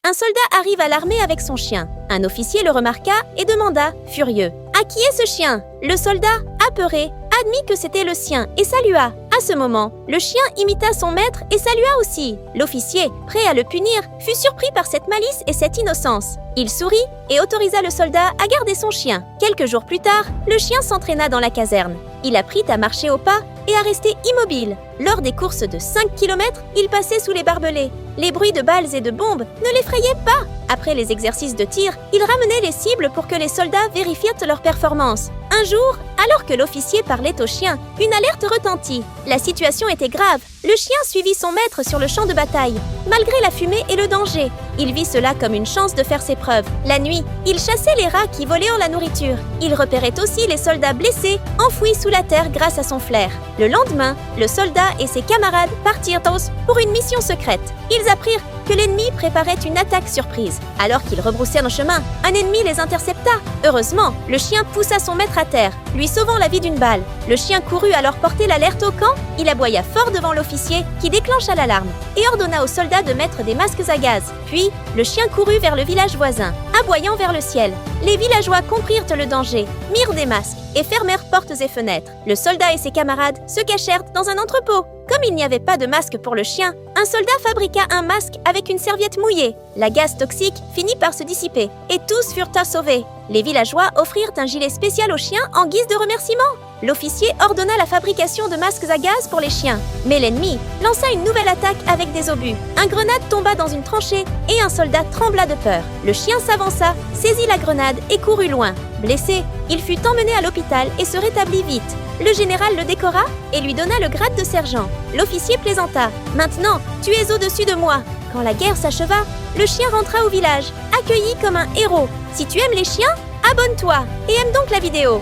un soldat arrive à l'armée avec son chien. Un officier le remarqua et demanda, furieux, « À qui est ce chien ?» Le soldat, apeuré, admit que c'était le sien et salua. À ce moment, le chien imita son maître et salua aussi. L'officier, prêt à le punir, fut surpris par cette malice et cette innocence. Il sourit et autorisa le soldat à garder son chien. Quelques jours plus tard, le chien s'entraîna dans la caserne. Il apprit à marcher au pas et à rester immobile. Lors des courses de 5 km, il passait sous les barbelés. Les bruits de balles et de bombes ne l'effrayaient pas. Après les exercices de tir, il ramenait les cibles pour que les soldats vérifient leur performance. Un jour, alors que l'officier parlait au chien, une alerte retentit. La situation était grave. Le chien suivit son maître sur le champ de bataille, malgré la fumée et le danger. Il vit cela comme une chance de faire ses preuves. La nuit, il chassait les rats qui volaient en la nourriture. Il repérait aussi les soldats blessés, enfouis sous la terre grâce à son flair. Le lendemain, le soldat et ses camarades partirent tous pour une mission secrète. Ils apprirent que l'ennemi préparait une attaque surprise. Alors qu'ils rebroussèrent le chemin, un ennemi les intercepta. Heureusement, le chien poussa son maître à terre, lui sauvant la vie d'une balle. Le chien courut alors porter l'alerte au camp. Il aboya fort devant l'officier qui déclencha l'alarme et ordonna aux soldats de mettre des masques à gaz. Puis, le chien courut vers le village voisin, aboyant vers le ciel. Les villageois comprirent le danger, mirent des masques et fermèrent portes et fenêtres. Le soldat et ses camarades se cachèrent dans un entrepôt. Comme il n'y avait pas de masque pour le chien, un soldat fabriqua un masque avec une serviette mouillée. La gaz toxique finit par se dissiper et tous furent sauvés. Les villageois offrirent un gilet spécial au chien en guise de remerciement. L'officier ordonna la fabrication de masques à gaz pour les chiens. Mais l'ennemi lança une nouvelle attaque avec des obus. Un grenade tomba dans une tranchée et un soldat trembla de peur. Le chien s'avança, saisit la grenade et courut loin. Blessé, il fut emmené à l'hôpital et se rétablit vite. Le général le décora et lui donna le grade de sergent. L'officier plaisanta. « Maintenant, tu es au-dessus de moi !» Quand la guerre s'acheva, le chien rentra au village, accueilli comme un héros. Si tu aimes les chiens, abonne-toi et aime donc la vidéo.